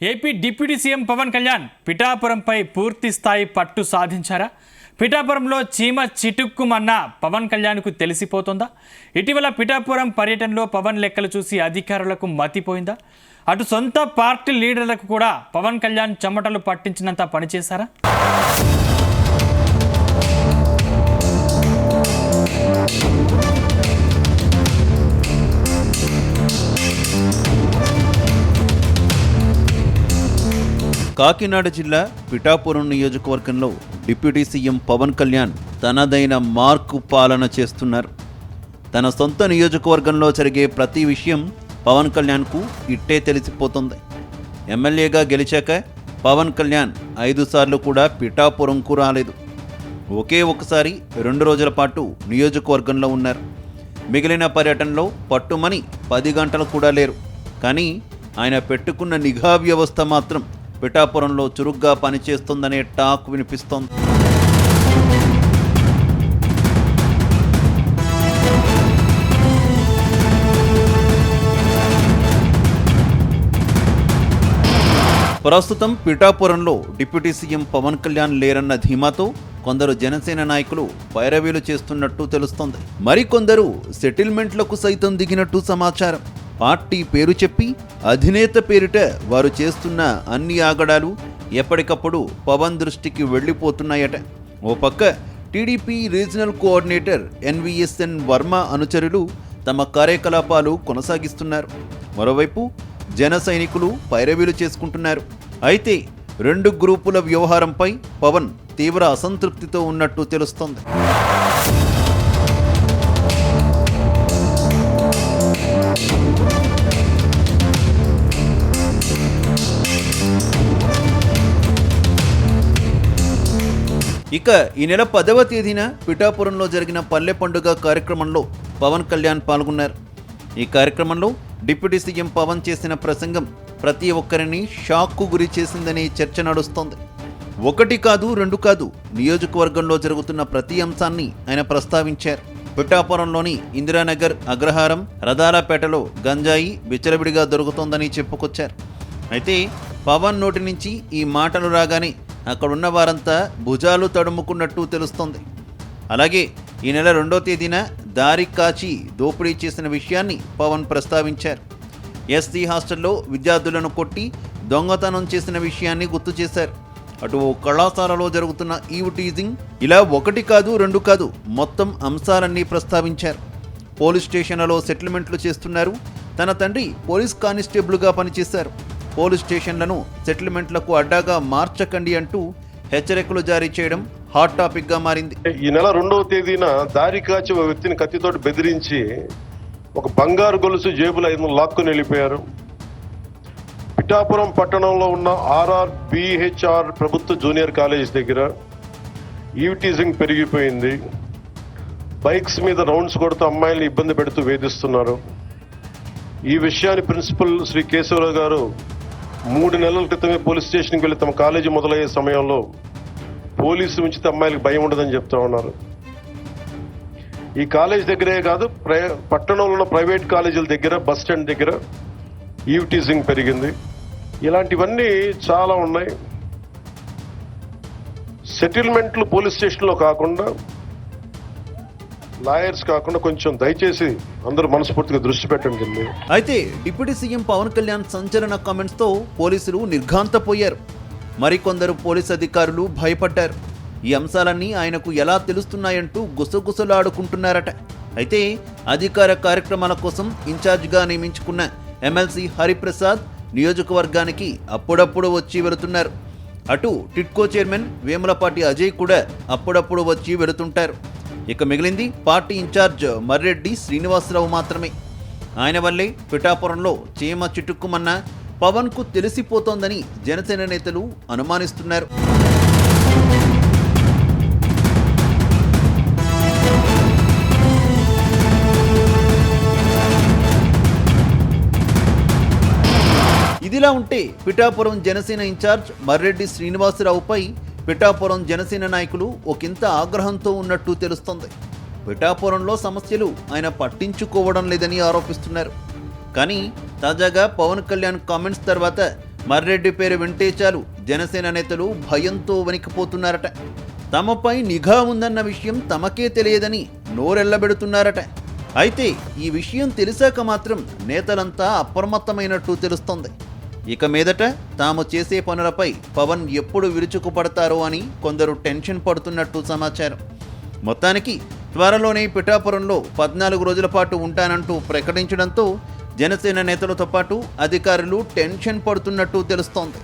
AP deputy CM Pawan Kalyan పిఠాపురంపై పూర్తి స్థాయి పట్టు సాధించారా? పిఠాపురంలో చీమ చిటుక్కుమన్న పవన్ కళ్యాణ్కు తెలిసిపోతుందా? ఇటీవల పిఠాపురం పర్యటనలో పవన్ లెక్కలు చూసి అధికారులకు మతిపోయిందా? అటు సొంత పార్టీ లీడర్లకు కూడా పవన్ కళ్యాణ్ చెమటలు పట్టించినంత పనిచేశారా? కాకినాడ జిల్లా పిఠాపురం నియోజకవర్గంలో డిప్యూటీ సీఎం పవన్ కళ్యాణ్ తనదైన మార్కు పాలన చేస్తున్నారు. తన సొంత నియోజకవర్గంలో జరిగే ప్రతి విషయం పవన్ కళ్యాణ్కు ఇట్టే తెలిసిపోతుంది. ఎమ్మెల్యేగా గెలిచాక పవన్ కళ్యాణ్ 5 సార్లు కూడా పిఠాపురంకు రాలేదు. ఒకే ఒకసారి 2 రోజుల పాటు నియోజకవర్గంలో ఉన్నారు. మిగిలిన పర్యటనలో పట్టుమని 10 గంటలు కూడా లేరు. కానీ ఆయన పెట్టుకున్న నిఘా వ్యవస్థ మాత్రం పిఠాపురంలో చురుగ్గా పనిచేస్తుందనే టాక్ వినిపిస్తోంది. ప్రస్తుతం పిఠాపురంలో డిప్యూటీ సీఎం పవన్ కళ్యాణ్ లేరన్న ధీమాతో కొందరు జనసేన నాయకులు పైరవీలు చేస్తున్నట్టు తెలుస్తోంది. మరికొందరు సెటిల్మెంట్లకు సైతం దిగినట్టు సమాచారం. పార్టీ పేరు చెప్పి అధినేత పేరిట వారు చేస్తున్న అన్ని ఆగడాలు ఎప్పటికప్పుడు పవన్ దృష్టికి వెళ్ళిపోతున్నాయట. ఓ పక్క టీడీపీ రీజనల్ కోఆర్డినేటర్ ఎన్వీఎస్ఎన్ వర్మ అనుచరులు తమ కార్యకలాపాలు కొనసాగిస్తున్నారు. మరోవైపు జన సైనికులు పైరవీలు చేసుకుంటున్నారు. అయితే 2 గ్రూపుల వ్యవహారంపై పవన్ తీవ్ర అసంతృప్తితో ఉన్నట్టు తెలుస్తోంది. ఇక ఈ నెల 10వ తేదీన పిఠాపురంలో జరిగిన పల్లె పండుగ కార్యక్రమంలో పవన్ కళ్యాణ్ పాల్గొన్నారు. ఈ కార్యక్రమంలో డిప్యూటీ సీఎం పవన్ చేసిన ప్రసంగం ప్రతి ఒక్కరిని షాక్కు గురి చేసిందనే చర్చ నడుస్తోంది. 1 కాదు 2 కాదు, నియోజకవర్గంలో జరుగుతున్న ప్రతి అంశాన్ని ఆయన ప్రస్తావించారు. పిఠాపురంలోని ఇందిరానగర్, అగ్రహారం, రదాలపేటలో గంజాయి విచ్చలవిడిగా దొరుకుతోందని చెప్పుకొచ్చారు. అయితే పవన్ నోటి నుంచి ఈ మాటలు రాగానే అక్కడున్న వారంతా భుజాలు తడుముకున్నట్టు తెలుస్తోంది. అలాగే ఈ నెల 2వ తేదీన దారి కాచి దోపిడీ చేసిన విషయాన్ని పవన్ ప్రస్తావించారు. ఎస్సీ హాస్టల్లో విద్యార్థులను కొట్టి దొంగతనం చేసిన విషయాన్ని గుర్తు చేశారు. అటు కళాశాలలో జరుగుతున్న ఈవ్ టీజింగ్, ఇలా 1 కాదు 2 కాదు, మొత్తం అంశాలన్నీ ప్రస్తావించారు. పోలీస్ స్టేషన్లలో సెటిల్మెంట్లు చేస్తున్నారు. తన తండ్రి పోలీస్ కానిస్టేబుల్గా పనిచేశారు. పోలీస్ స్టేషన్లను సెటిల్మెంట్లకు అడ్డాగా మార్చకండి అంటూ హెచ్చరికలు జారీ చేయడం హాట్ టాపిక్ గా మారింది. ఈ నెల 2వ తేదీన దారి కాచి ఒక వ్యక్తిని కత్తితోటి బెదిరించి ఒక బంగారు గొలుసు జేబులో 500 లాక్కుని వెళ్ళిపోయారు. పిఠాపురం పట్టణంలో ఉన్న RRBHR ప్రభుత్వ జూనియర్ కాలేజ్ దగ్గర ఈవ్ టీజింగ్ పెరిగిపోయింది. బైక్స్ మీద రౌండ్స్ కొడుతూ అమ్మాయిల్ని ఇబ్బంది పెడుతూ వేధిస్తున్నారు. ఈ విషయాన్ని ప్రిన్సిపల్ శ్రీ కేశవరావు గారు 3 నెలల క్రితమే పోలీస్ స్టేషన్కి వెళ్ళి తమ కాలేజీ మొదలయ్యే సమయంలో పోలీసు ఉంచితే అమ్మాయిలకు భయం ఉండదని చెప్తా ఉన్నారు. ఈ కాలేజ్ దగ్గరే కాదు, పట్టణంలో ఉన్న ప్రైవేట్ కాలేజీల దగ్గర, బస్ స్టాండ్ దగ్గర ఈవ్ టీజింగ్ పెరిగింది. ఇలాంటివన్నీ చాలా ఉన్నాయి. సెటిల్మెంట్లు పోలీస్ స్టేషన్లో కాకుండా, లాయర్స్ కాకుండా కొంచెం దయచేసి అందరూ మనస్ఫూర్తిగా దృష్టి పెట్టండి. అయితే డిప్యూటీ సీఎం పవన్ కళ్యాణ్ సంచలన కామెంట్స్ తో పోలీసులు నిర్ఘాంతపోయారు. మరికొందరు పోలీస్ అధికారులు భయపడ్డారు. ఈ అంశాలన్నీ ఆయనకు ఎలా తెలుస్తున్నాయంటూ గుసగుసలాడుకుంటున్నారట. అయితే అధికార కార్యక్రమాల కోసం ఇన్ఛార్జిగా నియమించుకున్న ఎమ్మెల్సీ హరిప్రసాద్ నియోజకవర్గానికి అప్పుడప్పుడు వచ్చి వెళుతున్నారు. అటు టిడ్కో చైర్మన్ వేములపాటి అజయ్ కూడా అప్పుడప్పుడు వచ్చి వెళుతుంటారు. ఇక మిగిలింది పార్టీ ఇన్ఛార్జ్ మర్రెడ్డి శ్రీనివాసరావు మాత్రమే. ఆయన వల్లే పిఠాపురంలో చీమ చిటుక్కుమన్న పవన్కు తెలిసిపోతోందని జనసేన నేతలు అనుమానిస్తున్నారు. ఇదిలా ఉంటే పిఠాపురం జనసేన ఇన్ఛార్జ్ మర్రెడ్డి శ్రీనివాసరావుపై పిఠాపురం జనసేన నాయకులు ఒకంత ఆగ్రహంతో ఉన్నట్టు తెలుస్తోంది. పిఠాపురంలో సమస్యలు ఆయన పట్టించుకోవడం లేదని ఆరోపిస్తున్నారు. కానీ తాజాగా పవన్ కళ్యాణ్ కామెంట్స్ తర్వాత మర్రెడ్డి పేరు వింటే చాలు జనసేన నేతలు భయంతో వణికిపోతున్నారట. తమపై నిఘా ఉందన్న విషయం తమకే తెలియదని నోరెళ్లబెడుతున్నారట. అయితే ఈ విషయం తెలిసాక మాత్రం నేతలంతా అప్రమత్తమైనట్టు తెలుస్తోంది. ఇక మీదట తాము చేసే పనులపై పవన్ ఎప్పుడు విరుచుకుపడతారో అని కొందరు టెన్షన్ పడుతున్నట్టు సమాచారం. మొత్తానికి త్వరలోనే పిఠాపురంలో 14 రోజుల పాటు ఉంటానంటూ ప్రకటించడంతో జనసేన నేతలతో పాటు అధికారులు టెన్షన్ పడుతున్నట్టు తెలుస్తోంది.